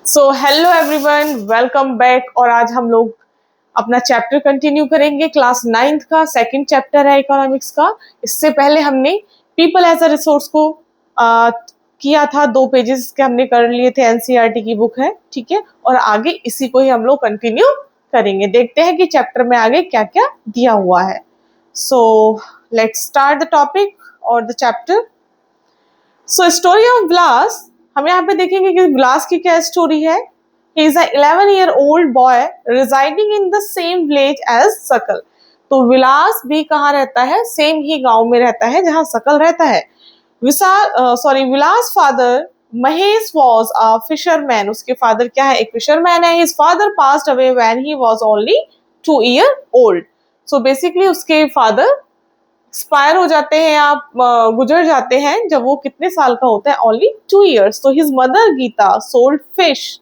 So hello everyone, welcome back. और आज हम लोग अपना चैप्टर कंटिन्यू करेंगे। क्लास नाइन्थ का सेकंड चैप्टर है इकोनॉमिक्स का। इससे पहले हमने पीपल एज अ रिसोर्स को किया था, 2 पेजेस के हमने कर लिए थे। एनसीईआरटी की बुक है, ठीक है। और आगे इसी को ही हम लोग कंटिन्यू करेंगे। देखते हैं कि चैप्टर में आगे क्या क्या दिया हुआ है। So let's start the topic और the chapter. So story of Vilas, हम यहाँ पे देखेंगे कि विलास की क्या स्टोरी है। He is a 11-year-old boy residing in the same village as सकल। तो विलास भी कहाँ रहता है? सेम ही गांव में रहता है जहाँ सकल रहता है। Vilas father Mahesh was a fisherman. उसके फादर क्या है? एक फिशरमैन है। His father passed away when he was only 2 year old। So basically उसके फादर एक्सपायर हो जाते हैं, आप गुजर जाते हैं जब वो कितने साल का होता है? Only 2 years। तो his mother Geeta sold fish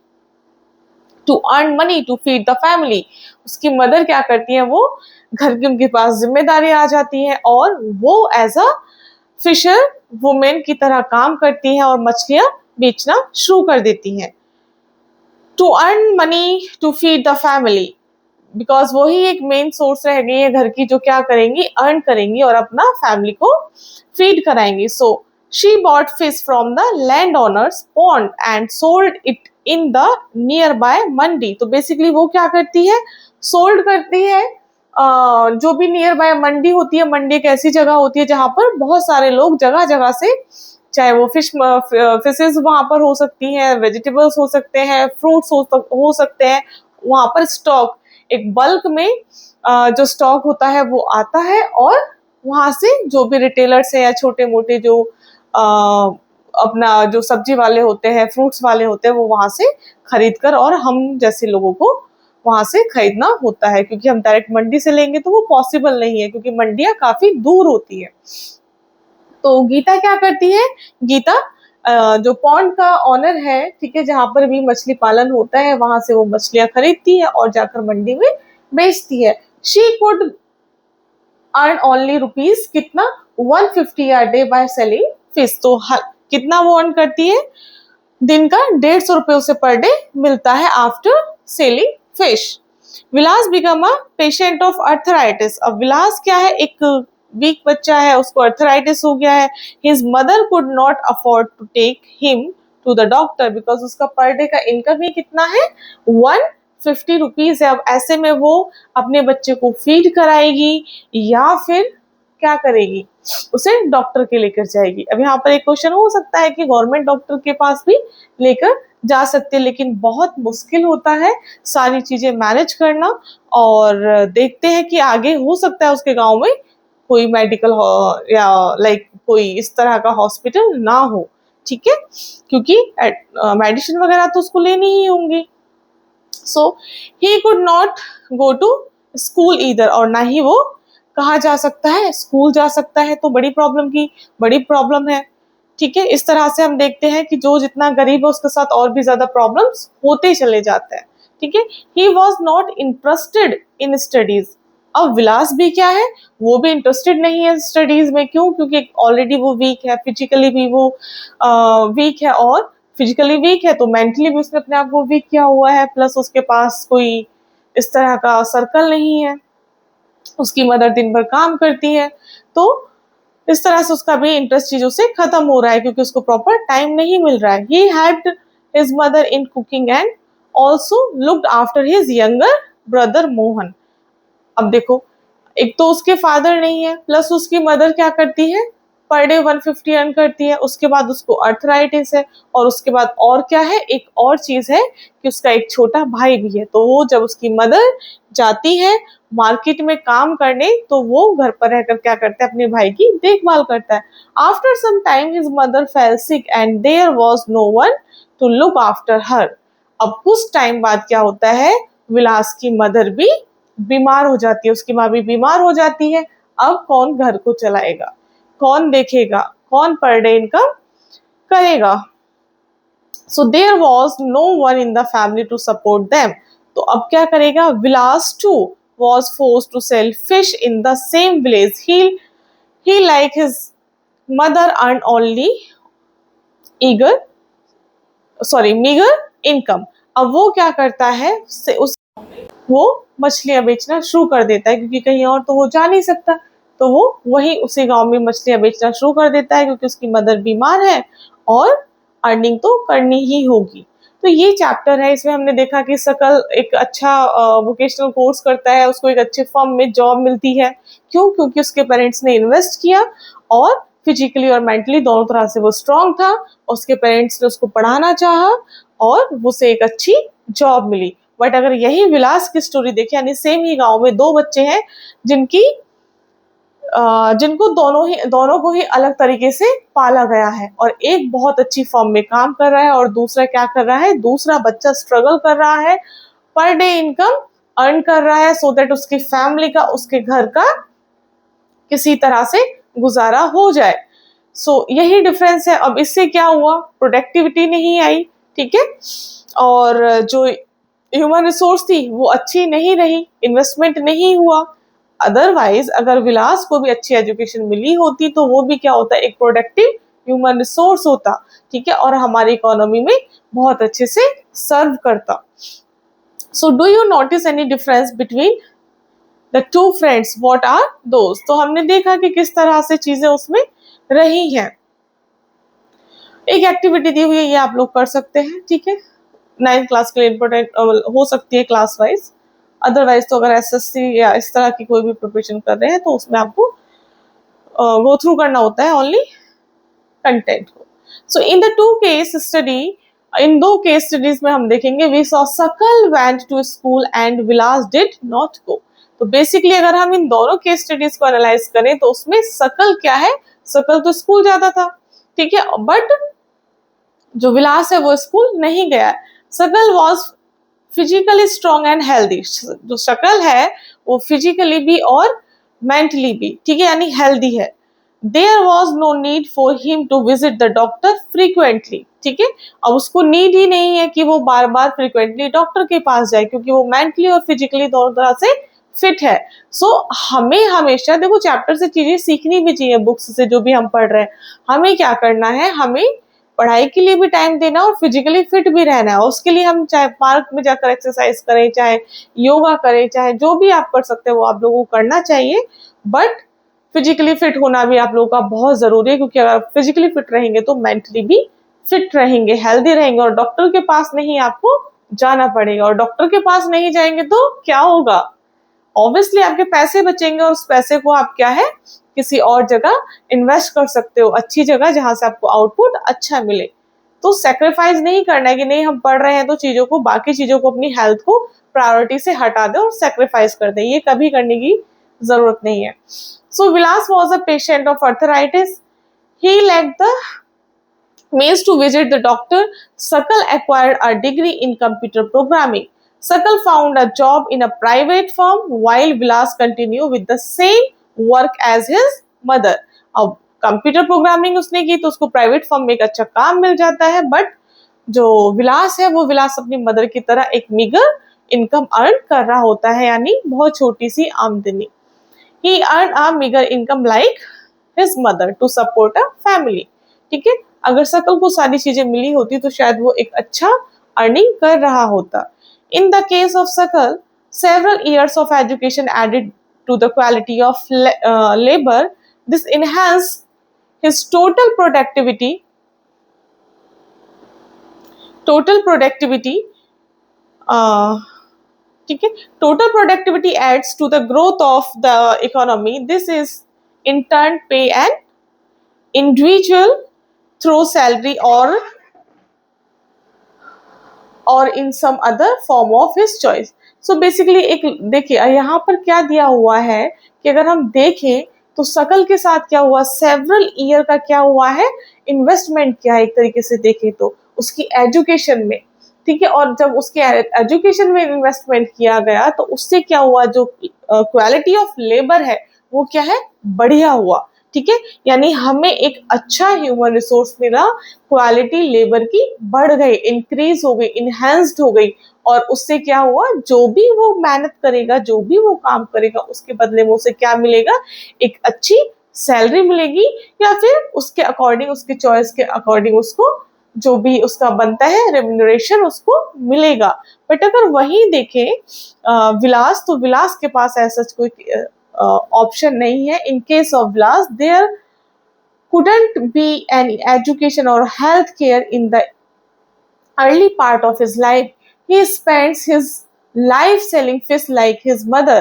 to earn money to feed the family. उसकी मदर क्या करती है? वो घर की उनके पास जिम्मेदारी आ जाती है और वो एज अ फिशर वुमेन की तरह काम करती है और मछलियां बेचना शुरू कर देती हैं। To earn money to feed the family, because वही एक मेन सोर्स रह गई है घर की, जो क्या करेंगी? अर्न करेंगी और अपना फैमिली को फीड कराएंगी। So she bought fish from the land owners pond and sold it in the nearby mandi. तो बेसिकली वो क्या करती है? सोल्ड करती है। जो भी नियर बाय मंडी होती है, मंडी एक ऐसी जगह होती है जहां पर बहुत सारे लोग जगह जगह से, चाहे वो फिशेस वहां पर हो सकती हैं, वेजिटेबल्स हो सकते हैं, फ्रूट्स हो सकते हैं, वहां पर स्टॉक एक बल्क में जो स्टॉक होता है वो आता है और वहां से जो भी रिटेलर्स है या छोटे मोटे जो अपना जो सब्जी वाले होते हैं, फ्रूट्स वाले होते हैं, वो वहां से खरीद कर और हम जैसे लोगों को वहां से खरीदना होता है। क्योंकि हम डायरेक्ट मंडी से लेंगे तो वो पॉसिबल नहीं है, क्योंकि मंडियां काफी दूर होती है। तो गीता क्या करती है? गीता जो पॉन्ड का ऑनर है, ठीक है, जहां पर भी मछली पालन होता है, वहां से वो मछलियां खरीदती है और जाकर मंडी में बेचती है। She could earn only rupees कितना? 150 a day bye selling fish. तो कितना वो अर्न करती है? दिन का 150 उसे पर डे मिलता है after selling fish. Vilas become a patient of arthritis. अब विलास क्या है? एक वीक बच्चा है, उसको अर्थराइटिस हो गया है। His mother could not afford to take him to the doctor, because उसका पर डे का इनकम ही कितना है? 150 रुपीज है। अब ऐसे में वो अपने बच्चे को फीड कराएगी या फिर क्या करेगी? उसे डॉक्टर के लेकर जाएगी। अब यहाँ पर एक क्वेश्चन हो सकता है कि गवर्नमेंट डॉक्टर के पास भी लेकर जा सकते हैं, लेकिन बहुत मुश्किल होता है सारी चीजें मैनेज करना। और देखते हैं कि आगे हो सकता है उसके गांव में कोई मेडिकल या लाइक कोई इस तरह का हॉस्पिटल ना हो, ठीक है, क्योंकि मेडिसिन वगैरह तो उसको लेनी ही होंगी। So he could not go to school either, और ना ही वो कहा जा सकता है? स्कूल जा सकता है। तो बड़ी प्रॉब्लम है, ठीक है। इस तरह से हम देखते हैं कि जो जितना गरीब है उसके साथ और भी ज्यादा प्रॉब्लम्स होते चले जाते हैं, ठीक है। He was not interested in studies. अब विलास भी क्या है? वो भी इंटरेस्टेड नहीं है स्टडीज में। क्यों? क्योंकि ऑलरेडी वो वीक है, फिजिकली भी वो वीक है, और फिजिकली वीक है तो मेंटली भी उसने अपने आप को वीक किया हुआ है। प्लस उसके पास कोई इस तरह का सर्कल नहीं है, उसकी मदर दिन भर काम करती है, तो इस तरह से उसका भी इंटरेस्ट चीजों से खत्म हो रहा है, क्योंकि उसको प्रॉपर टाइम नहीं मिल रहा है। He helped his mother in cooking and also looked after his younger brother Mohan. अब देखो, एक तो उसके फादर नहीं है, प्लस उसकी मदर क्या करती है? पर डे 150 अर्न करती है। उसके बाद उसको अर्थराइटिस है, और उसके बाद और क्या है? एक और चीज है कि उसका एक छोटा भाई भी है। तो वो जब उसकी मदर जाती है मार्केट में काम करने, तो वो घर पर रहकर क्या करता है? अपने भाई की देखभाल करता है। After some time his mother fell sick and there was no one to look after her. अब कुछ टाइम बाद क्या होता है? विलास की मदर भी बीमार हो जाती है, उसकी माँ भी बीमार हो जाती है। अब कौन घर को चलाएगा? कौन देखेगा? कौन पर डे इनकम करेगा? So there was no one in the family to support them. तो अब क्या करेगा? Vilas too was forced to sell fish in the same village. He like his mother earn only eager meager इनकम। अब वो क्या करता है, वो मछलियां बेचना शुरू कर देता है, क्योंकि कहीं और तो वो जा नहीं सकता, तो वो वही उसी गांव में मछलियां बेचना शुरू कर देता है, क्योंकि उसकी मदर बीमार है और अर्निंग तो करनी ही होगी। तो ये चैप्टर है, इसमें हमने देखा कि सकल एक अच्छा वोकेशनल कोर्स करता है, उसको एक अच्छे फर्म में जॉब मिलती है। क्यों? क्योंकि उसके पेरेंट्स ने इन्वेस्ट किया और फिजिकली और मेंटली दोनों तरह से वो स्ट्रांग था। उसके पेरेंट्स ने उसको पढ़ाना चाहा और उसे एक अच्छी जॉब मिली। बट अगर यही विलास की स्टोरी देखें, यानी सेम ही गांव में दो बच्चे हैं जिनको दोनों को ही अलग तरीके से पाला गया है, और एक बहुत अच्छी फर्म में काम कर रहा है और दूसरा क्या कर रहा है, दूसरा बच्चा स्ट्रगल कर रहा है, पर डे इनकम अर्न कर रहा है, सो दैट उसकी फैमिली का, उसके घर का किसी तरह से गुजारा हो जाए। सो यही डिफरेंस है। अब इससे क्या हुआ, प्रोडक्टिविटी नहीं आई, ठीक है, और जो ह्यूमन रिसोर्स थी वो अच्छी नहीं रही, इन्वेस्टमेंट नहीं हुआ। अदरवाइज अगर विलास को भी अच्छी एजुकेशन मिली होती तो वो भी क्या होता, एक प्रोडक्टिव ह्यूमन रिसोर्स होता, ठीक है, और हमारी इकोनॉमी में बहुत अच्छे से सर्व करता। So do you notice any difference between the two friends, what are those? तो हमने देखा कि किस तरह से चीजें उसमें रही हैं। एक एक्टिविटी दी हुई है, ये आप लोग कर सकते हैं, ठीक है, 9th क्लास के लिए इम्पोर्टेंट हो सकती है क्लास वाइज। अदरवाइज तो अगर एसएससी या इस तरह की कोई भी प्रिपरेशन कर रहे हैं तो उसमें आपको गो थ्रू करना होता है ओनली कंटेंट को। So in the two case study, इन दो केस स्टडीज में हम देखेंगे we saw Sakal went to school and Vilas did not go. तो बेसिकली अगर हम इन दोनों केस स्टडीज को एनालाइज करें तो उसमें सकल क्या है, सकल तो स्कूल जाता था, ठीक है, बट जो विलास है वो स्कूल नहीं गया। सकल was physically strong and healthy, जो शकल है वो फिजिकली भी और मेंटली भी, ठीक है, यानी हेल्दी है। There was no need for him to visit the doctor frequently, ठीक है, अब उसको नीड ही नहीं है कि वो बार बार फ्रीक्वेंटली डॉक्टर के पास जाए, क्योंकि वो मेंटली और फिजिकली दोनों तरह से फिट है। सो हमें हमेशा देखो चैप्टर से चीजें सीखनी भी चाहिए, बुक्स से जो भी हम पढ़ रहे हैं। हमें क्या करना है, हमें पढ़ाई के लिए भी टाइम देना और फिजिकली फिट भी रहना है। उसके लिए हम चाहे पार्क में जाकर एक्सरसाइज करें, चाहे योगा करें, चाहे जो भी आप कर सकते हैं वो आप लोगों को करना चाहिए, बट फिजिकली फिट होना भी आप लोगों का बहुत जरूरी है, क्योंकि अगर आप फिजिकली फिट रहेंगे तो मेंटली भी फिट रहेंगे, हेल्दी रहेंगे, और डॉक्टर के पास नहीं आपको जाना पड़ेगा। और डॉक्टर के पास नहीं जाएंगे तो क्या होगा, ऑब्वियसली आपके पैसे बचेंगे और उस पैसे को आप क्या है, किसी और जगह इन्वेस्ट कर सकते हो, अच्छी जगह जहां से आपको आउटपुट अच्छा मिले। तो सेक्रीफाइस नहीं करना है कि नहीं हम पढ़ रहे हैं तो चीजों को, बाकी चीजों को, अपनी हेल्थ को प्रायोरिटी से हटा दे और सेक्रीफाइस कर दे, ये कभी करने की जरूरत नहीं है। So Vilas was a patient of arthritis, he lacked the means to visit the doctor. Sakal acquired a degree in computer programming. Sakal found a job in a private firm while Vilas continued with the same work as his mother. अब computer programming उसने की तो उसको private firm में एक अच्छा काम मिल जाता है, बट जो विलास है वो विलास अपनी मदर की तरह एक मीगर इनकम अर्न कर रहा होता है, यानी बहुत छोटी सी आमदनी। He earned a meager income like his mother to support a family. ठीक है, अगर सकल को सारी चीजें मिली होती तो शायद वो एक अच्छा अर्निंग कर रहा होता। इन द केस ऑफ सकल, several years of education added to the quality of labor. This enhanced his total productivity. ठीक है, total productivity adds to the growth of the economy. This is in turn pay an individual through salary or in some other form of his choice. So basically एक देखिए यहाँ पर क्या दिया हुआ है कि अगर हम देखें तो सकल के साथ क्या हुआ, सेवरल ईयर का क्या हुआ है, इन्वेस्टमेंट किया है एक तरीके से देखें तो उसकी एजुकेशन में, ठीक है, और जब उसके एजुकेशन में इन्वेस्टमेंट किया गया तो उससे क्या हुआ, जो क्वालिटी ऑफ लेबर है वो क्या है, बढ़िया हुआ, ठीक है, यानी हमें एक अच्छा ह्यूमन रिसोर्स मिला, क्वालिटी लेबर की बढ़ गई, इंक्रीज हो गई, इनहेंस्ड हो गई, और उससे क्या हुआ, जो भी वो मेहनत करेगा, जो भी वो काम करेगा उसके बदले में उसे क्या मिलेगा, एक अच्छी सैलरी मिलेगी, या फिर उसके अकॉर्डिंग, उसके चॉइस के अकॉर्डिंग उसको जो भी उसका बनता है रेम्यूनरेशन उसको मिलेगा। बट अगर वही देखें विलास, तो विलास के पास ऐसा कोई ऑप्शन नहीं है। In case of Vilas there couldn't be any education or health care in the early part of his life. He spends his life selling fish like his mother.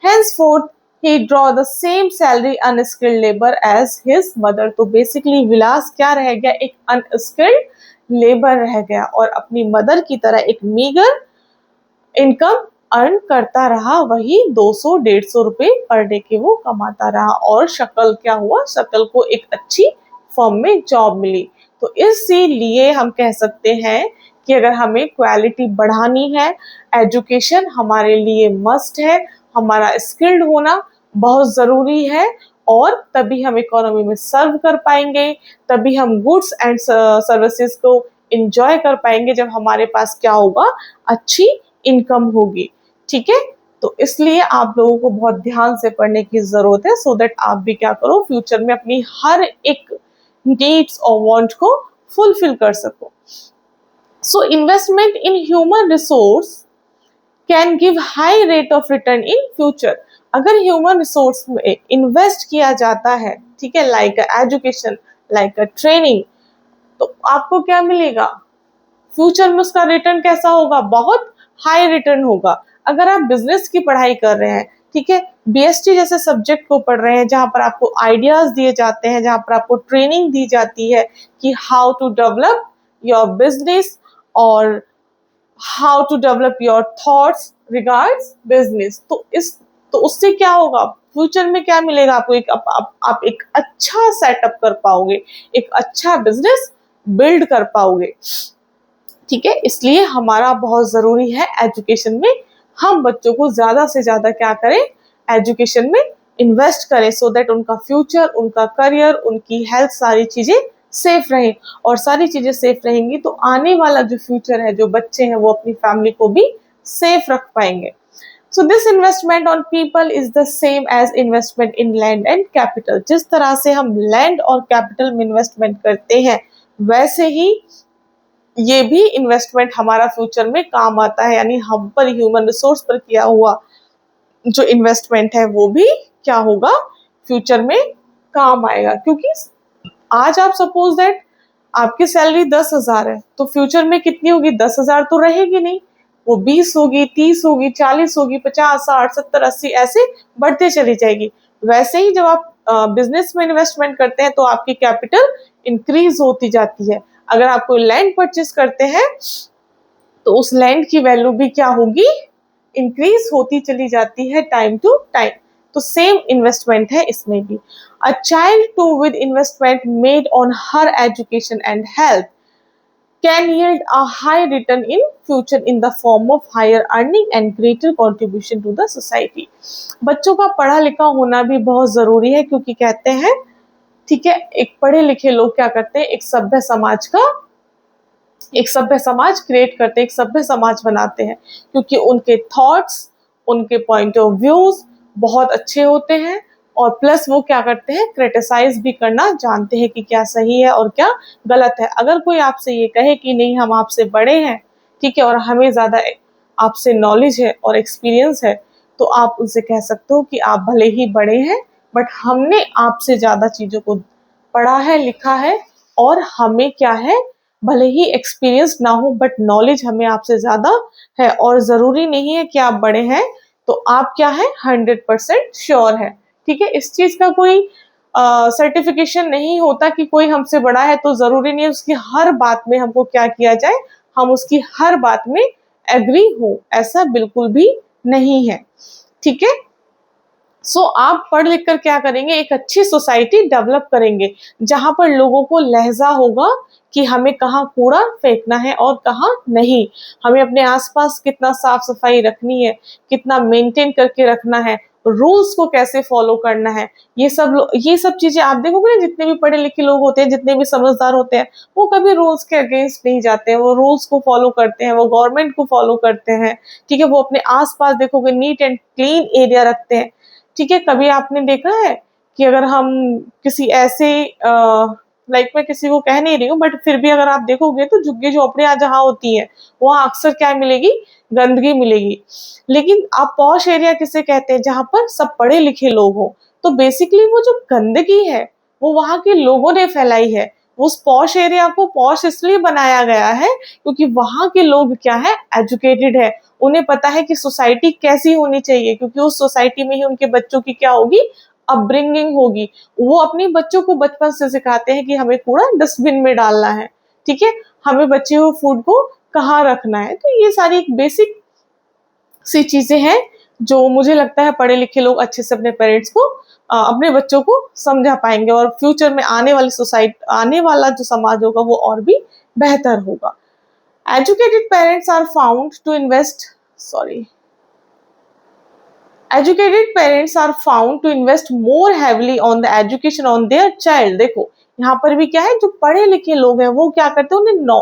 Henceforth, he draw the same salary unskilled labor as his mother. तो basically विलास क्या रह गया, एक unskilled labor रह गया और अपनी mother की तरह एक मीगर इनकम अर्न करता रहा, वही 200-150 रुपए पर डे के वो कमाता रहा। और शक्ल क्या हुआ, शक्ल को एक अच्छी फर्म में जॉब मिली। तो इसीलिए हम कह सकते हैं कि अगर हमें क्वालिटी बढ़ानी है, एजुकेशन हमारे लिए मस्ट है, हमारा स्किल्ड होना बहुत ज़रूरी है, और तभी हम इकोनॉमी में सर्व कर पाएंगे, तभी हम गुड्स एंड सर्विसेज को इंजॉय कर पाएंगे जब हमारे पास क्या होगा, अच्छी इनकम होगी। ठीक है, तो इसलिए आप लोगों को बहुत ध्यान से पढ़ने की जरूरत है, सो दैट आप भी क्या करो, फ्यूचर में अपनी हर एक नीड्स और वांट को फुलफिल कर सको। So investment in human resource can give high rate of return in future. अगर ह्यूमन रिसोर्स में इन्वेस्ट किया जाता है, ठीक है, लाइक एजुकेशन, लाइक ट्रेनिंग, तो आपको क्या मिलेगा, फ्यूचर में उसका रिटर्न कैसा होगा, बहुत हाई रिटर्न होगा। अगर आप बिजनेस की पढ़ाई कर रहे हैं, ठीक है, बीएसटी जैसे सब्जेक्ट को पढ़ रहे हैं जहां पर आपको आइडियाज दिए जाते हैं, जहां पर आपको ट्रेनिंग दी जाती है कि how to develop your business और how to develop your thoughts regards business, तो उससे क्या होगा, फ्यूचर में क्या मिलेगा आपको, आप एक अच्छा सेटअप कर पाओगे, एक अच्छा बिजनेस बिल्ड कर पाओगे। ठीक है, इसलिए हमारा बहुत जरूरी है एजुकेशन में हम बच्चों को ज्यादा से ज्यादा क्या करें, एजुकेशन में इन्वेस्ट करें, सो दैट उनका फ्यूचर, उनका करियर, उनकी हेल्थ, सारी चीजें सेफ रहें। और सारी चीजें सेफ रहेंगी तो आने वाला जो फ्यूचर है, जो बच्चे हैं, वो अपनी फैमिली को भी सेफ रख पाएंगे। So this investment on people is the same as investment in land and capital. जिस तरह से हम लैंड और कैपिटल में इन्वेस्टमेंट करते हैं, वैसे ही ये भी इन्वेस्टमेंट हमारा फ्यूचर में काम आता है, यानी हम पर ह्यूमन रिसोर्स पर किया हुआ जो इन्वेस्टमेंट है वो भी क्या होगा, फ्यूचर में काम आएगा। क्योंकि आज आप सपोज दैट आपकी सैलरी 10,000 है, तो फ्यूचर में कितनी होगी, 10,000 तो रहेगी नहीं, वो 20 होगी, 30 होगी, 40 होगी, 50, 60, 70, 80 ऐसे बढ़ते चली जाएगी। वैसे ही जब आप बिजनेस में इन्वेस्टमेंट करते हैं तो आपकी कैपिटल इंक्रीज होती जाती है। अगर आप कोई लैंड परचेज करते हैं तो उस लैंड की वैल्यू भी क्या होगी, इंक्रीज होती चली जाती है टाइम टू टाइम। तो सेम इन्वेस्टमेंट है इसमें भी। A child too with investment made on her education and health can yield a high return in future in the form of higher earning and greater contribution to the society। बच्चों का पढ़ा लिखा होना भी बहुत जरूरी है, क्योंकि कहते हैं, ठीक है, एक पढ़े लिखे लोग क्या करते हैं, एक सभ्य समाज क्रिएट करते हैं, एक सभ्य समाज बनाते हैं, क्योंकि उनके थॉट्स, उनके पॉइंट ऑफ व्यूज बहुत अच्छे होते हैं, और प्लस वो क्या करते हैं, क्रिटिसाइज भी करना जानते हैं कि क्या सही है और क्या गलत है। अगर कोई आपसे ये कहे कि नहीं हम आपसे बड़े हैं, ठीक है, और हमें ज्यादा आपसे नॉलेज है और एक्सपीरियंस है, तो आप उनसे कह सकते हो कि आप भले ही बड़े हैं, बट हमने आपसे ज्यादा चीजों को पढ़ा है, लिखा है, और हमें क्या है, भले ही एक्सपीरियंस ना हो, बट नॉलेज हमें आपसे ज्यादा है। और जरूरी नहीं है कि आप बड़े हैं तो आप क्या है, 100% श्योर है। ठीक है, इस चीज का कोई सर्टिफिकेशन नहीं होता कि कोई हमसे बड़ा है तो जरूरी नहीं है उसकी हर बात में हमको क्या किया जाए, हम उसकी हर बात में एग्री हो, ऐसा बिल्कुल भी नहीं है। ठीक है, सो आप पढ़ लिख कर क्या करेंगे, एक अच्छी सोसाइटी डेवलप करेंगे, जहां पर लोगों को लहजा होगा कि हमें कहाँ कूड़ा फेंकना है और कहाँ नहीं, हमें अपने आसपास कितना साफ सफाई रखनी है, कितना मेंटेन करके रखना है, रूल्स को कैसे फॉलो करना है। ये सब चीजें आप देखोगे ना, जितने भी पढ़े लिखे लोग होते हैं, जितने भी समझदार होते हैं, वो कभी रूल्स के अगेंस्ट नहीं जाते हैं, वो रूल्स को फॉलो करते हैं, वो गवर्नमेंट को फॉलो करते हैं। ठीक है, वो अपने आसपास देखोगे नीट एंड क्लीन एरिया रखते हैं। ठीक है, कभी आपने देखा है कि अगर हम किसी ऐसे लाइक मैं किसी को कह नहीं रही हूँ, बट फिर भी अगर आप देखोगे तो झुग्गी झोपड़ियां जहाँ होती हैं वहां अक्सर क्या मिलेगी, गंदगी मिलेगी। लेकिन आप पॉश एरिया किसे कहते हैं, जहां पर सब पढ़े लिखे लोग हो। तो बेसिकली वो जो गंदगी है वो वहां के लोगों ने फैलाई है। उस पॉश एरिया को पॉश इसलिए बनाया गया है क्योंकि वहां के लोग क्या है, एजुकेटेड है। उन्हें पता है कि सोसाइटी कैसी होनी चाहिए, क्योंकि उस सोसाइटी में ही उनके बच्चों की क्या होगी, अपब्रिंगिंग होगी। वो अपने बच्चों को बचपन से सिखाते हैं कि हमें कूड़ा डस्टबिन में डालना है, ठीक है, हमें बचे हुए फूड को कहाँ रखना है। तो ये सारी एक बेसिक सी चीजें हैं जो मुझे लगता है पढ़े लिखे लोग अच्छे से अपने पेरेंट्स को अपने बच्चों को समझा पाएंगे, और फ्यूचर में आने वाली सोसाइटी, आने वाला जो समाज होगा वो और भी बेहतर होगा। Educated parents are found to invest sorry Educated parents are found to invest more heavily on the education on their child। देखो यहाँ पर भी क्या है, जो पढ़े लिखे लोग हैं वो क्या करते हैं,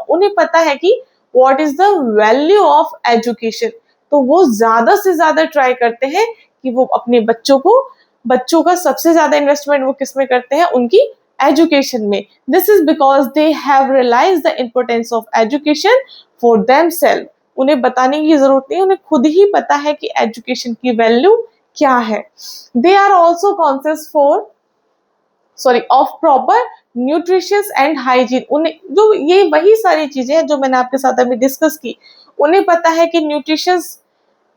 उन्हें पता है कि what is the value of education. तो वो ज्यादा से ज्यादा ट्राई करते हैं कि वो अपने बच्चों का सबसे ज्यादा इन्वेस्टमेंट वो किस में करते हैं, उनकी एजुकेशन में। This is because they have realise the importance of education for themself. उन्हें बताने की जरूरत नहीं, उन्हें खुद ही पता है कि एजुकेशन की वैल्यू क्या है। They are also conscious of proper nutritious and hygiene. उन्हें जो ये वही सारी चीजें हैं जो मैंने आपके साथ अभी डिस्कस की, उन्हें पता है कि न्यूट्रिशियस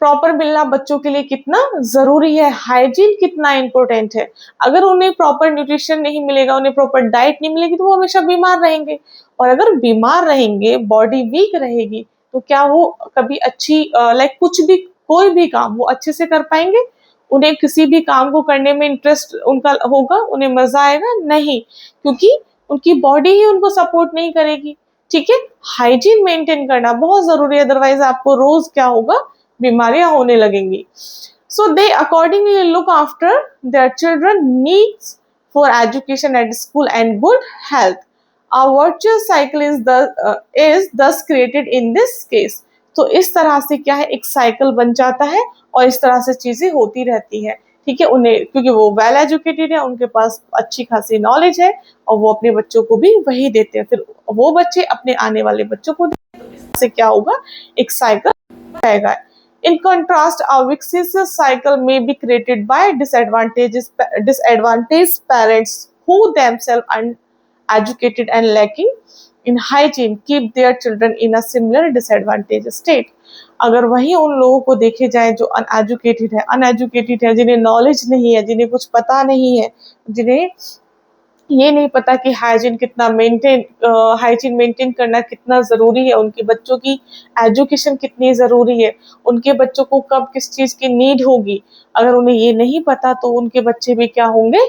प्रॉपर मिलना बच्चों के लिए कितना जरूरी है, हाइजीन कितना इंपॉर्टेंट है। अगर उन्हें प्रॉपर न्यूट्रिशन नहीं मिलेगा, उन्हें प्रॉपर डाइट नहीं मिलेगी, तो वो हमेशा बीमार रहेंगे, और अगर बीमार रहेंगे, बॉडी वीक रहेगी, तो क्या वो कभी अच्छी कुछ भी कोई भी काम वो अच्छे से कर पाएंगे? उन्हें किसी भी काम को करने में इंटरेस्ट उनका होगा, उन्हें मजा आएगा? नहीं, क्योंकि उनकी बॉडी ही उनको सपोर्ट नहीं करेगी। ठीक है, हाइजीन मेंटेन करना बहुत जरूरी है, अदरवाइज आपको रोज क्या होगा, बीमारियां होने लगेंगी। So they accordingly look after their children needs for education at school and good health. A virtuous cycle is thus created in this case। तो इस तरह से क्या है, एक साइकिल बन जाता है और इस तरह से चीजें होती रहती है। ठीक है, उन्हें क्योंकि वो वेल एजुकेटेड है, उनके पास अच्छी खासी नॉलेज है, और वो अपने बच्चों को भी वही देते हैं, फिर वो बच्चे अपने आने वाले बच्चों को देते हैं। इससे क्या होगा, एक साइकिल रहेगा। In contrast, a vicious cycle may be created by disadvantaged parents who themselves uneducated and lacking in hygiene keep their children in a similar disadvantaged state। अगर वही उन लोगों को देखे जाए जो अनएजुकेटेड है, जिन्हें नॉलेज नहीं है, जिन्हें कुछ पता नहीं है, जिन्हें ये नहीं पता कि हाइजीन मेंटेन करना कितना जरूरी है, उनके बच्चों की एजुकेशन कितनी जरूरी है, उनके बच्चों को कब किस चीज की नीड होगी, अगर उन्हें ये नहीं पता तो उनके बच्चे भी क्या होंगे,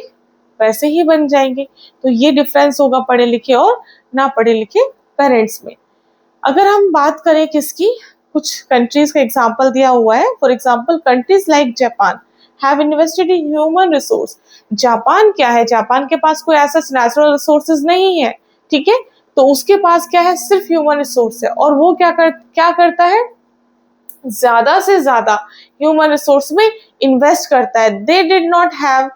वैसे ही बन जाएंगे। तो ये डिफरेंस होगा पढ़े लिखे और ना पढ़े लिखे पेरेंट्स में। अगर हम बात करें किसकी, कुछ कंट्रीज का एग्जाम्पल दिया हुआ है। For example countries like Japan have invested in human resource। Japan क्या है, जापान के पास कोई ऐसा नेचुरल रिसोर्सेज नहीं है, ठीक है, तो उसके पास क्या है, सिर्फ ह्यूमन रिसोर्स है, और वो क्या करता है, ज्यादा से ज्यादा ह्यूमन रिसोर्स में इन्वेस्ट करता है। They did not have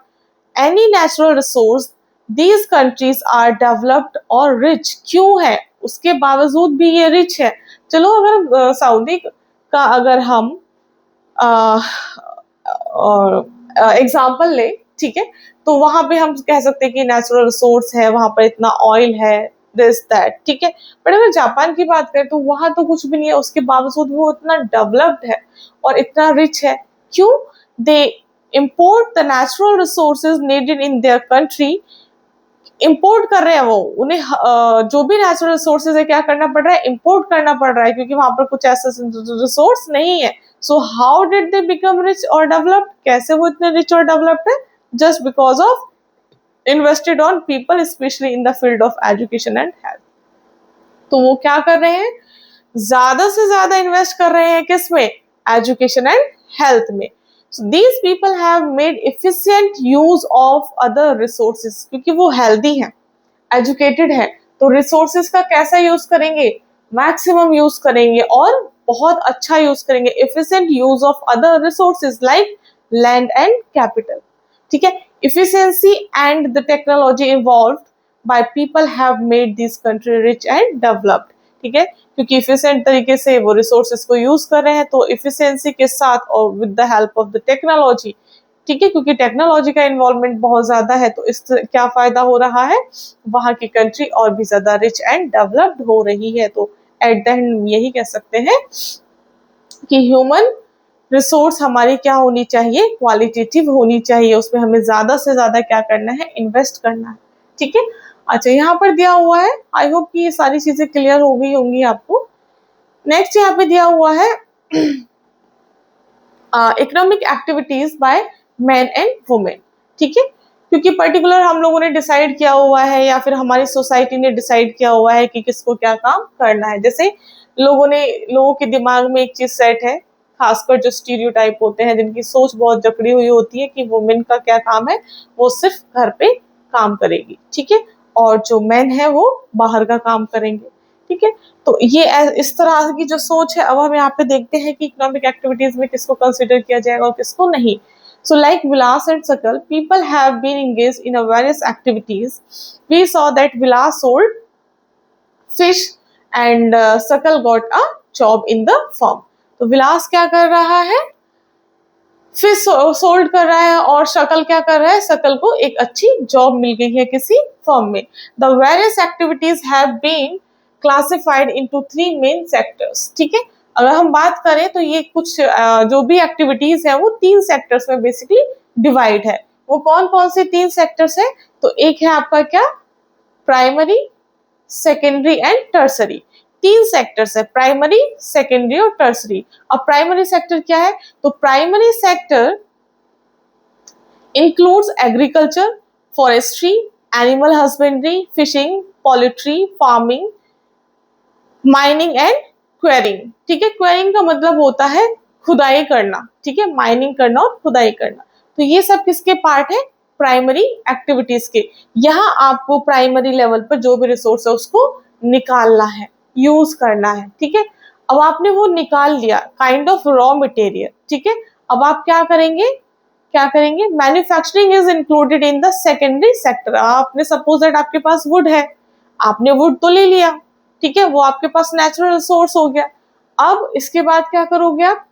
any natural resource, these countries are developed और रिच। क्यों है, उसके बावजूद भी ये रिच है। चलो अगर सऊदी का अगर हम एग्जाम्पल ले, ठीक है, तो वहां पे हम कह सकते हैं कि नेचुरल रिसोर्स है, वहां पर इतना ऑयल है, दिस दैट, ठीक है। बट अगर जापान की बात करें तो वहां तो कुछ भी नहीं है, उसके बावजूद वो इतना डेवलप्ड है और इतना रिच है। क्यों? They import the natural resources needed in their country. Import कर रहे हैं वो, उन्हें जो भी नेचुरल रिसोर्सेज है क्या करना पड़ रहा है, इम्पोर्ट करना पड़ रहा है, क्योंकि वहां पर कुछ ऐसा रिसोर्स नहीं है। So how did they become rich और डेवलप्ड, कैसे वो इतने रिच और डेवलप्ड है? Just because of invested on people, specially in the field of education and health. तो वो क्या कर रहे हैं, ज्यादा से ज्यादा इन्वेस्ट कर रहे हैं किसमें, एजुकेशन एंड हेल्थ में। So these people have made efficient use of other resources, क्योंकि वो healthy हैं, educated हैं, तो resources का कैसा यूज करेंगे, मैक्सिमम यूज करेंगे और बहुत अच्छा यूज करेंगे। efficient use of other resources like land and capital, ठीक है। efficiency and the technology involved by people have made this country rich and developed, ठीक है, क्योंकि इफिशिएंट तरीके से वो रिसोर्सेज को यूज कर रहे हैं, तो इफिशिएंसी के साथ और with the help of the technology, ठीक है, क्योंकि टेक्नोलॉजी का इन्वॉल्वमेंट बहुत ज्यादा है, तो इससे क्या फायदा हो रहा है, वहां की कंट्री और भी ज्यादा रिच एंड डेवलप्ड हो रही है। तो एट द एंड यही कह सकते हैं कि ह्यूमन रिसोर्स हमारी क्या होनी चाहिए, क्वालिटेटिव होनी चाहिए, उसमें हमें ज्यादा से ज्यादा क्या करना है, इन्वेस्ट करना है, ठीक है। अच्छा, यहाँ पर दिया हुआ है, आई होप कि ये सारी चीजें क्लियर हो गई होंगी आपको। नेक्स्ट यहाँ पे दिया हुआ है economic activities by man and women, ठीक है, क्योंकि पर्टिकुलर हम लोगों ने डिसाइड किया हुआ है या फिर हमारी सोसाइटी ने डिसाइड किया हुआ है कि किसको क्या काम करना है। जैसे लोगों के दिमाग में एक चीज सेट है, खासकर जो स्टीरियोटाइप होते हैं, जिनकी सोच बहुत जकड़ी हुई होती है कि वुमेन का क्या काम है, वो सिर्फ घर पे काम करेगी, ठीक है, और जो मैन है वो बाहर का काम करेंगे, ठीक है। तो ये इस तरह की जो सोच है, अब हम यहाँ पे देखते हैं कि इकोनॉमिक एक्टिविटीज में किसको कंसिडर किया जाएगा और किसको नहीं। So like Vilas and Sakal, people have been engaged in a various activities. We saw that Vilas sold fish and Sakal got a job in the farm. तो विलास क्या कर रहा है, फिश सोल्ड कर रहा है, और शकल क्या कर रहा है, शकल को एक अच्छी जॉब मिल गई है किसी फर्म में। The various activities have been classified into 3 main sectors, ठीक है। अगर हम बात करें तो ये कुछ जो भी एक्टिविटीज है वो 3 सेक्टर्स में बेसिकली डिवाइड है। वो कौन कौन से 3 सेक्टर्स है, तो एक है आपका क्या, primary, secondary and tertiary. 3 sectors है, प्राइमरी, सेकेंडरी और टर्सरी। अब प्राइमरी सेक्टर क्या है, तो primary sector includes agriculture, forestry, animal husbandry, fishing, poultry, farming, mining and quarrying, ठीक है। क्वेरिंग का मतलब होता है खुदाई करना, ठीक है, माइनिंग करना और खुदाई करना। तो ये सब किसके पार्ट है, प्राइमरी एक्टिविटीज के। यहाँ आपको प्राइमरी लेवल पर जो भी रिसोर्स है उसको निकालना है, यूज करना है, ठीक है। अब आपने वो निकाल लिया, काइंड ऑफ रॉ मटेरियल, ठीक है। अब आप क्या करेंगे, manufacturing is included in the secondary sector. आपने सपोज दैट आपके पास वुड है, आपने वुड तो ले लिया, ठीक है, वो आपके पास नेचुरल रिसोर्स हो गया। अब इसके बाद क्या करोगे, आप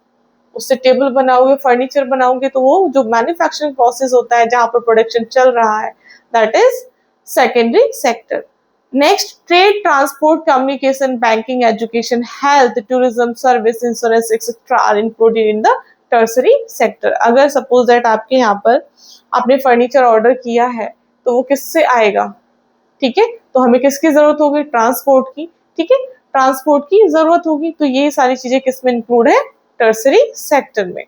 उससे टेबल बनाओगे, फर्नीचर बनाओगे, तो वो जो मैन्युफैक्चरिंग प्रोसेस होता है जहां पर प्रोडक्शन चल रहा है, that is secondary sector. Next, trade, transport, communication, banking, education, health, tourism, service, insurance etcetera are included in the tertiary sector. अगर सपोज दैट आपके यहाँ पर आपने फर्नीचर ऑर्डर किया है, तो वो किससे आएगा, ठीक है, तो हमें किसकी जरूरत होगी, ट्रांसपोर्ट की, ठीक है, ट्रांसपोर्ट की जरूरत होगी। तो ये सारी चीजें किसमें इंक्लूड है, टर्सरी सेक्टर में।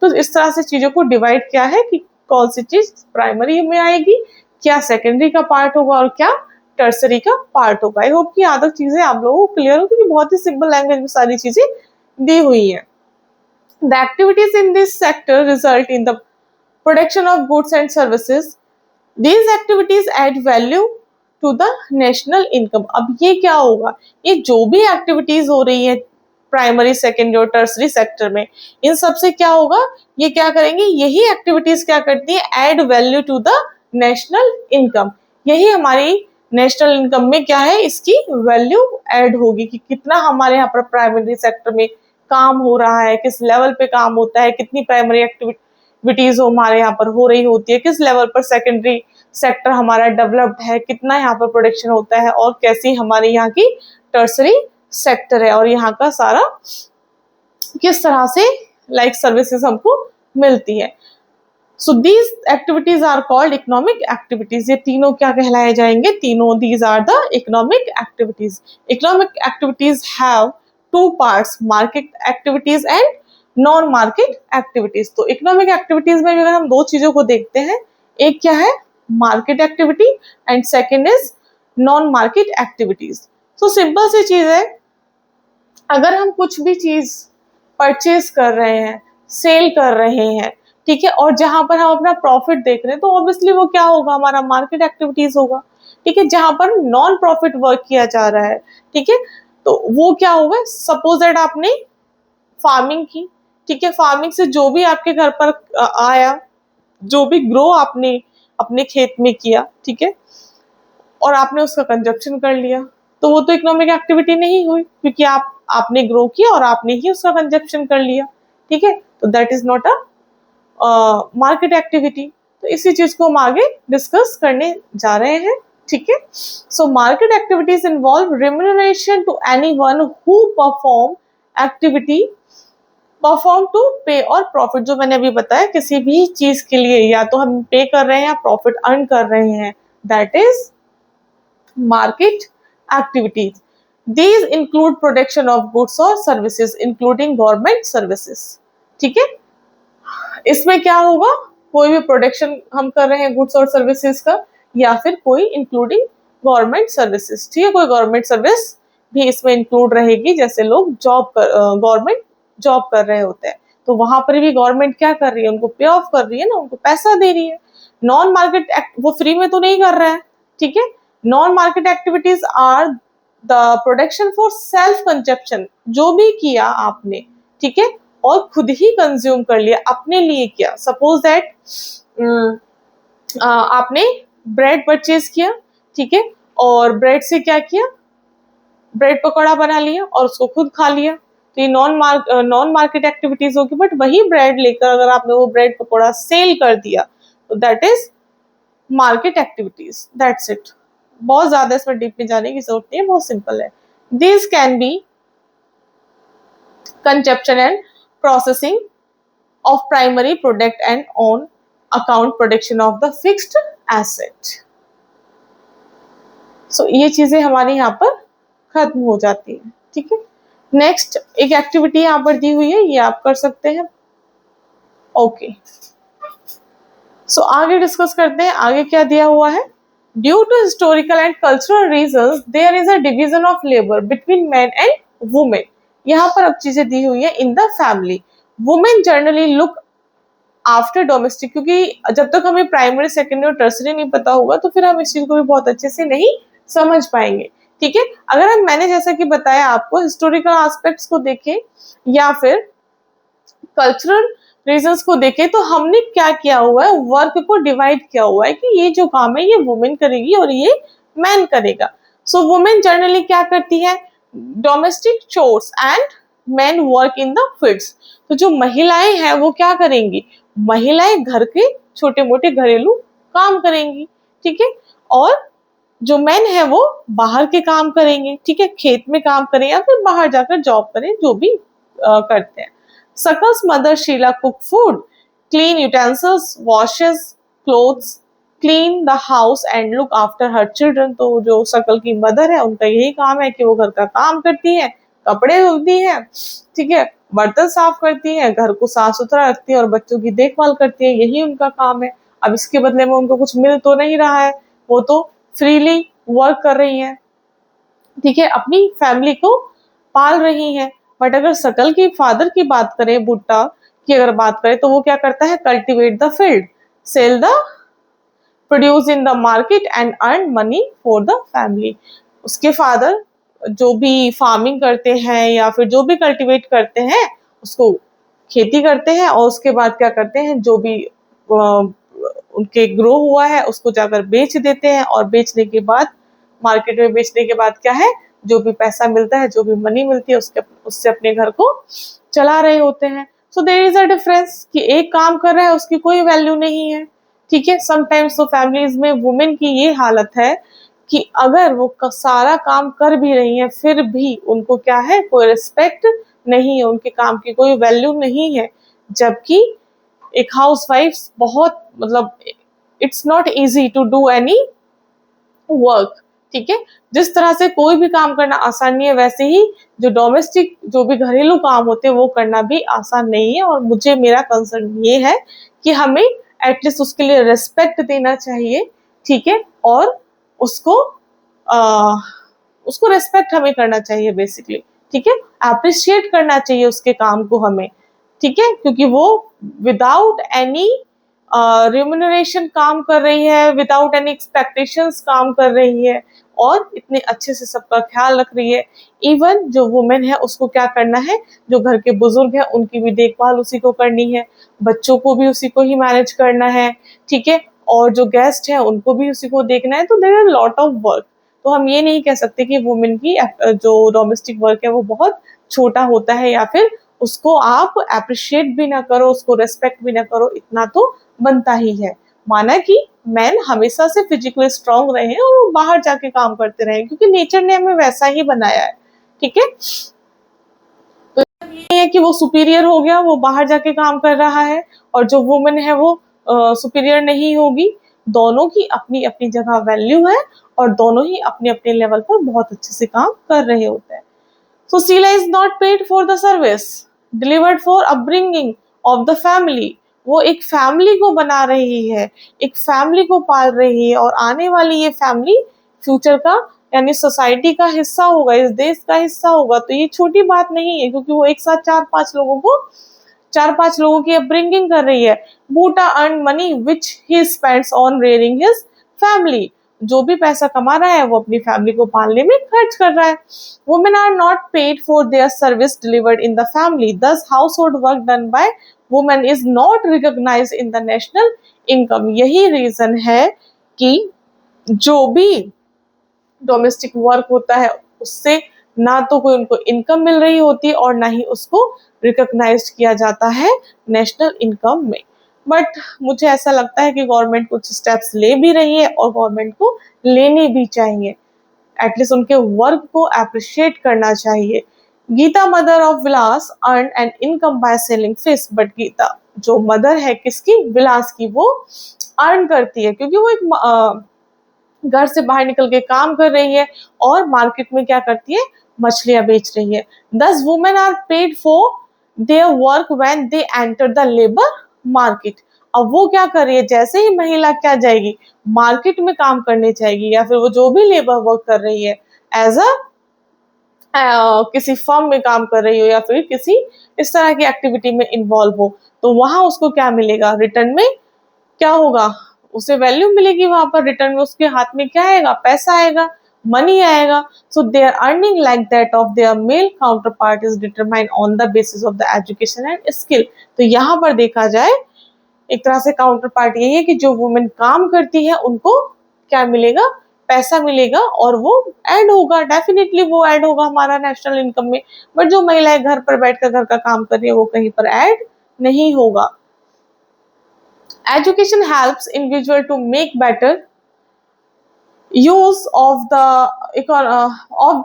तो इस तरह से चीजों को डिवाइड किया है कि कौन सी चीज प्राइमरी में आएगी, क्या सेकेंडरी का पार्ट होगा और क्या टर्सरी का पार्ट होगा। आई होप कि यहाँ तक चीजें आप लोगों को क्लियर हो, क्योंकि बहुत ही सिंपल लैंग्वेज में सारी चीजें दी हुई है। The activities in this sector result in the production of goods and services. These activities add value to the national income। अब ये क्या होगा, ये जो भी एक्टिविटीज हो रही है प्राइमरी, सेकेंडरी और टर्सरी सेक्टर में, इन सब से क्या होगा, ये क्या करेंगे, यही एक्टिविटीज क्या करती है, add value to the national income. यही हमारी नेशनल इनकम में क्या है, इसकी वैल्यू ऐड होगी कि कितना हमारे यहाँ पर प्राइमरी सेक्टर में काम हो रहा है, किस लेवल पे काम होता है, कितनी प्राइमरी एक्टिविटीज हमारे यहाँ पर हो रही होती है, किस लेवल पर सेकेंडरी सेक्टर हमारा डेवलप्ड है, कितना यहाँ पर प्रोडक्शन होता है, और कैसी हमारी यहाँ की टर्सरी सेक्टर है, और यहाँ का सारा किस तरह से लाइक सर्विसेज हमको मिलती है। So these activities are called economic activities. ये तीनों क्या कहलाए जाएंगे, तीनों these are the economic activities. Economic activities have 2 parts, market activities and non market activities. तो इकोनॉमिक एक्टिविटीज में अगर हम 2 चीजों को देखते हैं, एक क्या है, market activity, and second is non market activities. तो सिंपल सी चीज है, अगर हम कुछ भी चीज परचेज कर रहे हैं, सेल कर रहे हैं, ठीक है, और जहां पर हम अपना प्रॉफिट देख रहे हैं, तो ऑब्वियसली वो क्या होगा, हमारा मार्केट एक्टिविटीज होगा, ठीक है। जहां पर नॉन प्रॉफिट वर्क किया जा रहा है, ठीक है, तो वो क्या होगा, सपोज दैट आपने फार्मिंग की, ठीक है, फार्मिंग से जो भी आपके घर पर आया, जो भी ग्रो आपने अपने खेत में किया, ठीक है, और आपने उसका कंजप्शन कर लिया, तो वो तो इकोनॉमिक एक्टिविटी नहीं हुई, क्योंकि आपने ग्रो किया और आपने ही उसका कंजप्शन कर लिया, ठीक है। तो that is not a market activity. तो इसी चीज को हम आगे डिस्कस करने जा रहे हैं, ठीक है। So market activities involve remuneration to anyone who perform activity perform to pay or profit. जो मैंने अभी बताया, किसी भी चीज के लिए या तो हम पे कर रहे हैं या प्रॉफिट अर्न कर रहे हैं, that is market activities. These include production of goods or services including government services, ठीक है। इसमें क्या होगा, कोई भी प्रोडक्शन हम कर रहे हैं गुड्स और सर्विसेज का, या फिर कोई इंक्लूडिंग गवर्नमेंट सर्विसेज, ठीक है। कोई गवर्नमेंट सर्विस भी इसमें इंक्लूड रहेगी, जैसे लोग गवर्नमेंट जॉब कर रहे होते हैं, तो वहां पर भी गवर्नमेंट क्या कर रही है, उनको पे ऑफ कर रही है ना, उनको पैसा दे रही है। नॉन मार्केट वो फ्री में तो नहीं कर रहा है, ठीक है। Non market activities are the production for self consumption, जो भी किया आपने, ठीक है, और खुद ही कंज्यूम कर लिया, अपने लिए किया। सपोज दैट आपने ब्रेड परचेज किया, ठीक है, और ब्रेड से क्या किया, ब्रेड पकौड़ा बना लिया और उसको खुद खा लिया, तो ये नॉन मार्केट एक्टिविटीज होगी। बट वही ब्रेड लेकर अगर आपने वो ब्रेड पकौड़ा सेल कर दिया, तो that is market activities, that's it. बहुत ज्यादा इसमें डीप में जाने की जरूरत नहीं है, बहुत सिंपल है। This can be consumption and processing of primary product and on account production of the fixed asset. So ये चीजें हमारे यहाँ पर खत्म हो जाती है, ठीक है। नेक्स्ट एक एक्टिविटी यहाँ पर दी हुई है, ये आप कर सकते हैं, ओके। सो आगे डिस्कस करते हैं, आगे क्या दिया हुआ है। Due to historical and cultural reasons there is a division of labour between man and women. यहाँ पर अब चीजें दी हुई है। In the family women generally look after domestic, क्योंकि जब तक हमें प्राइमरी सेकेंडरी और टर्सरी नहीं पता होगा तो फिर हम इस चीज को भी बहुत अच्छे से नहीं समझ पाएंगे, ठीक है। अगर मैंने जैसा कि बताया आपको हिस्टोरिकल एस्पेक्ट्स को देखें या फिर कल्चरल रीजंस को देखें, तो हमने क्या किया हुआ है, वर्क को डिवाइड किया हुआ है कि ये जो काम है ये वुमेन करेगी और ये मैन करेगा। सो वुमेन जनरली क्या करती है, domestic chores and man work in the fields. तो जो महिलाएं हैं वो क्या करेंगी, महिलाएं घर के छोटे मोटे घरेलू काम करेंगी, ठीक है। और जो मैन है वो बाहर के काम करेंगे, ठीक है, खेत में काम करें या फिर बाहर जाकर जॉब करें, जो भी करते हैं। Suckle's mother Sheila cook food, clean utensils, washes clothes, clean the house and look after her children। तो जो शकल की मदर है उनका यही काम है कि वो घर का काम करती है, कपड़े धोती है, ठीक है, बर्तन साफ करती है, घर को साफ सुथरा रखती है और बच्चों की देखभाल करती है, यही उनका काम है। अब इसके बदले में उनको कुछ मिल तो नहीं रहा है, वो तो फ्रीली वर्क कर रही है, ठीक है, अपनी फैमिली को पाल रही है। बट अगर शकल की फादर की बात करें, भुट्टा की अगर बात करें, तो वो क्या करता है, cultivate the field, sell the produce in the market and earn money for the family. उसके फादर जो भी फार्मिंग करते हैं या फिर जो भी कल्टिवेट करते हैं उसको खेती करते हैं, और उसके बाद क्या करते हैं, जो भी उनके ग्रो हुआ है उसको जाकर बेच देते हैं, और बेचने के बाद मार्केट में बेचने के बाद क्या है, जो भी पैसा मिलता है, जो भी मनी मिलती है उससे अपने घर को चला रहे होते हैं। So there is a difference कि एक काम कर रहा है उसकी कोई वैल्यू नहीं है, ठीक है। समटाइम्स तो फैमिलीज में वुमेन की ये हालत है कि अगर वो सारा काम कर भी रही है फिर भी उनको क्या है, कोई रिस्पेक्ट नहीं है, उनके काम की कोई वैल्यू नहीं है। जबकि एक हाउसवाइफ बहुत मतलब it's not easy to do any work, ठीक है। जिस तरह से कोई भी काम करना आसान नहीं है, वैसे ही जो डोमेस्टिक जो भी घरेलू काम होते हैं वो करना भी आसान नहीं है। और मुझे मेरा कंसर्न ये है कि हमें एटलीस्ट उसके लिए रिस्पेक्ट देना चाहिए, ठीक है, और उसको रिस्पेक्ट हमें करना चाहिए बेसिकली, ठीक है, अप्रिशिएट करना चाहिए उसके काम को हमें, ठीक है, क्योंकि वो विदाउट एनी रिम्यूनरेशन काम कर रही है, विदाउट एनी एक्सपेक्टेशंस काम कर रही है, और इतने अच्छे से सबका ख्याल रख रही है। इवन जो वुमेन है उसको क्या करना है, जो घर के बुजुर्ग हैं उनकी भी देखभाल उसी को करनी है, बच्चों को भी उसी को ही मैनेज करना है, ठीक है, और जो गेस्ट है उनको भी उसी को देखना है, तो there are lot of work. तो हम ये नहीं कह सकते कि वुमेन की जो डोमेस्टिक वर्क है वो बहुत छोटा होता है, या फिर उसको आप अप्रिशिएट भी ना करो, उसको रेस्पेक्ट भी ना करो, इतना तो बनता ही है। माना कि मैन हमेशा से फिजिकली स्ट्रांग रहे और वो बाहर जाके काम करते रहे, क्योंकि नेचर ने हमें वैसा ही बनाया है। ठीक है, तो ये है कि वो सुपीरियर हो गया, वो बाहर जाके काम कर रहा है, और जो वुमेन है वो सुपीरियर नहीं होगी। दोनों की अपनी अपनी जगह वैल्यू है, और दोनों ही अपने अपने लेवल पर बहुत अच्छे से काम कर रहे होते हैं। So Sheila is not paid for the service delivered for upbringing of the family. वो एक फैमिली को बना रही है, एक फैमिली को पाल रही है, और आने वाली ये फैमिली फ्यूचर का यानी सोसाइटी का हिस्सा होगा, इस देश का हिस्सा होगा। तो ये छोटी बात नहीं है, क्योंकि वो एक साथ चार पांच लोगों की अपब्रिंगिंग कर रही है। Buta earn money which he spends on rearing his family. जो भी पैसा कमा रहा है वो अपनी फैमिली को पालने में खर्च कर रहा है। Women are not paid for their service delivered in the family, thus household work done by women is not recognized in the national income. यही रीजन है कि जो भी डोमेस्टिक वर्क होता है उससे ना तो कोई उनको इनकम मिल रही होती, और ना ही उसको रिकॉग्नाइज किया जाता है नेशनल इनकम में। बट मुझे ऐसा लगता है कि गवर्नमेंट कुछ स्टेप्स ले भी रही है, और गवर्नमेंट को लेने भी चाहिए। एटलीस्ट उनके वर्क को अप्रिशिएट करना चाहिए। Geeta mother of Vilas earn an income by selling fish. But Geeta जो मदर है किसकी, विलास की, वो अर्न करती है, क्योंकि वो एक घर से बाहर निकल के काम कर रही है, और मार्केट में क्या करती है, मछलियां बेच रही है। Thus women are paid for their work when they enter the labour market. अब वो क्या कर रही है, जैसे ही महिला क्या जाएगी, मार्केट में काम करने जाएगी, या फिर वो जो भी लेबर वर्क कर रही है एज अ किसी फर्म में काम कर रही हो, या फिर किसी इस तरह की एक्टिविटी में इन्वॉल्व हो, तो वहां उसको क्या मिलेगा, रिटर्न में क्या होगा, उसे वैल्यू मिलेगी। वहां पर रिटर्न में उसके हाथ में क्या आएगा, पैसा आएगा, मनी आएगा। So their earning like that of their male counterpart is determined on the basis of the education and skill. तो यहाँ पर देखा जाए एक तरह से काउंटर पार्ट यही है कि जो वुमेन काम करती है उनको क्या मिलेगा, पैसा मिलेगा, और वो ऐड होगा, डेफिनेटली वो ऐड होगा हमारा नेशनल इनकम में। बट जो महिलाएं घर पर बैठकर घर का काम कर रही है वो कहीं पर ऐड नहीं होगा। Education helps individual to make better use of the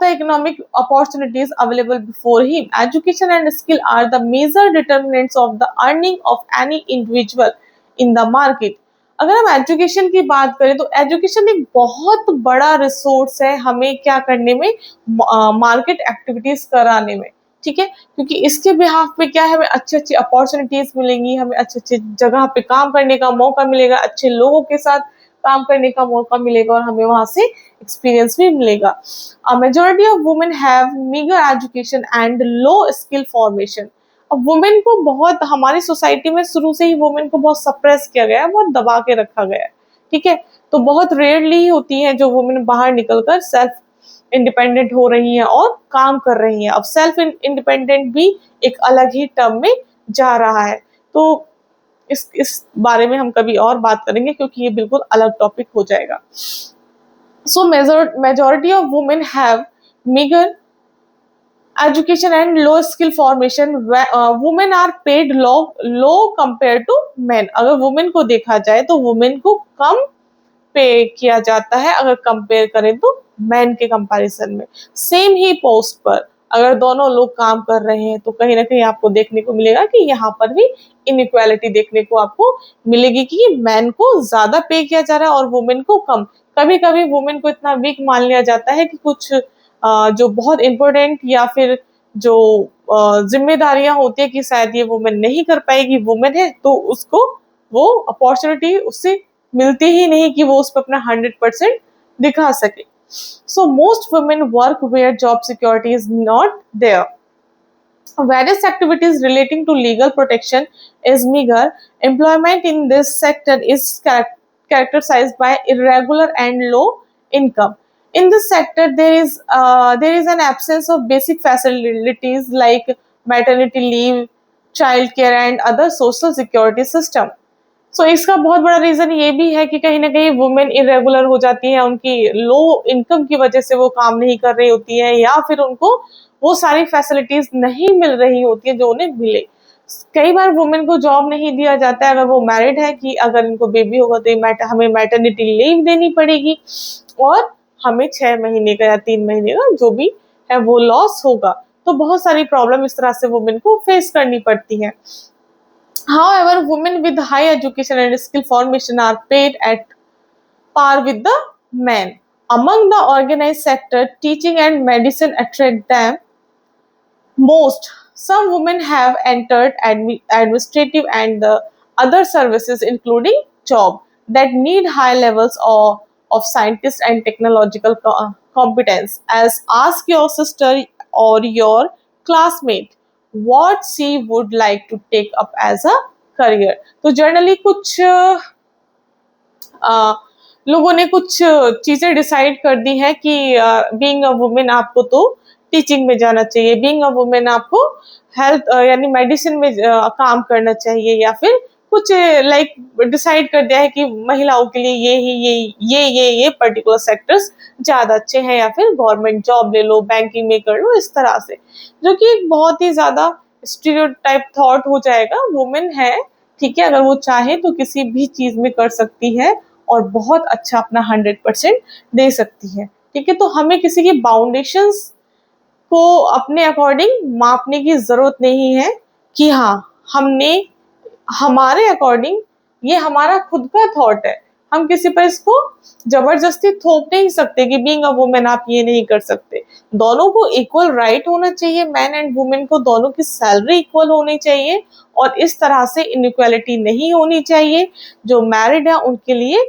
economic opportunities available before him. Education and skill are the major determinants of the earning of any individual in the market. अगर हम education की बात करें तो education एक बहुत बड़ा resource है हमें क्या करने में, मार्केट एक्टिविटीज कराने में। ठीक है, क्योंकि इसके बिहाफ पे क्या है, हमें अच्छी अच्छी अपॉर्चुनिटीज मिलेंगी, हमें अच्छे अच्छे जगह पे काम करने का मौका मिलेगा, अच्छे लोगों के साथ काम करने का मौका मिलेगा, और हमें वहां से एक्सपीरियंस भी मिलेगा। A majority of women have meagre education and low skill formation. अब वुमेन को बहुत, हमारी सोसाइटी में शुरू से ही वुमेन को बहुत सप्रेस किया गया है, बहुत दबा के रखा गया है। ठीक है, तो बहुत रेयरली ही होती है जो वुमेन बाहर निकलकर सेल्फ इंडिपेंडेंट हो रही हैं और काम कर रही हैं। अब सेल्फ इंडिपेंडेंट भी एक अलग ही टर्म में जा रहा है, तो इस बारे में हम कभी और बात करेंगे, क्योंकि ये बिल्कुल अलग टॉपिक हो जाएगा। So majority of women have meagre education and low skill formation. Women are paid low compare to men. अगर वुमेन को देखा जाए तो वुमेन को कम पे किया जाता है अगर कंपेयर करें तो मैन के कंपैरिजन में। सेम ही पोस्ट पर अगर दोनों लोग काम कर रहे हैं तो कहीं ना कहीं आपको देखने को मिलेगा कि यहाँ पर भी इनइक्वालिटी देखने को आपको मिलेगी कि मैन को ज्यादा पे किया जा रहा है और वुमेन को कम। कभी कभी वुमेन को इतना वीक मान लिया जाता है कि कुछ जो बहुत इंपॉर्टेंट या फिर जो जिम्मेदारियां होती है कि शायद ये वुमेन नहीं कर पाएगी, वुमेन है, तो उसको वो अपॉर्चुनिटी उससे मिलती ही नहीं कि वो उस पर अपना 100% दिखा सके। So most women work where job security is not there. Various activities relating to legal protection is meager. Employment in this sector is characterized by irregular and low income. In this sector, there is an absence of basic facilities like maternity leave, child care, and other social security system. सो इसका बहुत बड़ा reason ये भी है कि कहीं ना कहीं वुमेन इरेगुलर हो जाती है, उनकी लो इनकम की वजह से वो काम नहीं कर रही होती है, या फिर उनको वो सारी फैसिलिटीज नहीं मिल रही होती है जो उन्हें मिले। कई बार वुमेन को जॉब नहीं दिया जाता है अगर वो मैरिड है, कि अगर इनको बेबी होगा तो हमें मैटरनिटी लीव देनी पड़ेगी, और हमें 6 महीने का या 3 महीने का जो भी है वो लॉस होगा। तो बहुत सारी प्रॉब्लम इस तरह से वुमेन को फेस करनी पड़ती है। However, women with high education and skill formation are paid at par with the men. Among the organized sector, teaching and medicine attract them most. Some women have entered administrative and the other services, including job that need high levels of scientist and technological competence. As ask your sister or your classmate what she would like to take up as a career. तो generally कुछ लोगों ने कुछ चीजें decide कर दी है कि being a women आपको तो टीचिंग में जाना चाहिए, बीइंग अ वुमेन आपको हेल्थ यानी मेडिसिन में काम करना चाहिए, या फिर कुछ लाइक डिसाइड कर दिया है कि महिलाओं के लिए ये पर्टिकुलर सेक्टर्स ज्यादा अच्छे हैं, या फिर गवर्नमेंट जॉब ले लो, बैंकिंग में कर लो, इस तरह से, जो कि एक बहुत ही ज्यादा स्टीरियोटाइप थॉट हो जाएगा। वुमेन है, ठीक है, अगर वो चाहे तो किसी भी चीज में कर सकती है और बहुत अच्छा अपना 100% दे सकती है, ठीक है। तो हमें किसी की बाउंडेशंस को अपने अकॉर्डिंग मापने की जरूरत नहीं है कि हाँ हमने हमारे अकॉर्डिंग, ये हमारा खुद का थॉट है, हम किसी पर इसको जबरदस्ती थोप नहीं सकते कि बीइंग अ वुमेन आप ये नहीं कर सकते। दोनों को इक्वल राइट होना चाहिए, मैन एंड वुमेन को दोनों की सैलरी इक्वल होनी चाहिए, और इस तरह से इनइक्वालिटी नहीं होनी चाहिए। जो मैरिड है उनके लिए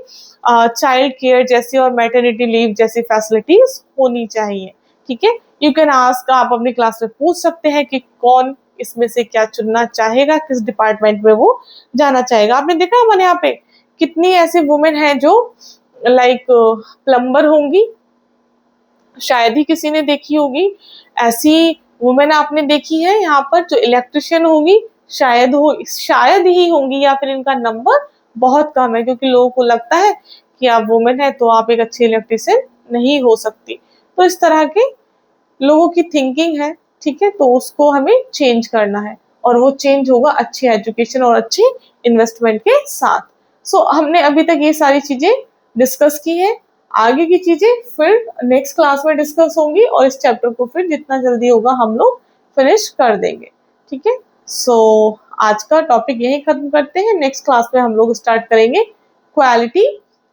चाइल्ड केयर जैसी और मैटरनिटी लीव जैसी फैसिलिटीज होनी चाहिए, ठीक है। यू कैन आस्क, आप अपनी क्लास में पूछ सकते हैं कि कौन इसमें से क्या चुनना चाहेगा, किस डिपार्टमेंट में वो जाना चाहेगा। आपने देखा हमारे यहाँ पे कितनी ऐसी वुमेन है जो लाइक प्लम्बर होंगी, शायद ही किसी ने देखी होगी। ऐसी वुमेन आपने देखी है यहाँ पर जो इलेक्ट्रिशियन होगी, शायद ही होंगी, या फिर इनका नंबर बहुत कम है, क्योंकि लोगों को लगता है कि आप वुमेन है तो आप एक अच्छी इलेक्ट्रिशियन नहीं हो सकती। तो इस तरह के लोगों की थिंकिंग है, ठीक है, तो उसको हमें चेंज करना है, और वो चेंज होगा अच्छी एजुकेशन और अच्छी इन्वेस्टमेंट के साथ। सो हमने अभी तक ये सारी चीजें डिस्कस की है, आगे की चीजें फिर नेक्स्ट क्लास में डिस्कस होंगी, और इस चैप्टर को फिर जितना जल्दी होगा हम लोग फिनिश कर देंगे, ठीक है। सो आज का टॉपिक यही खत्म करते हैं, नेक्स्ट क्लास में हम लोग स्टार्ट करेंगे क्वालिटी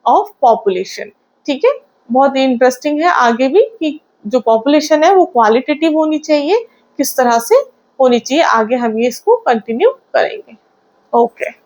ऑफ पॉपुलेशन, ठीक है। बहुत ही इंटरेस्टिंग है आगे भी कि जो पॉपुलेशन है वो क्वालिटेटिव होनी चाहिए, किस तरह से होनी चाहिए, आगे हम ये इसको कंटिन्यू करेंगे। ओके।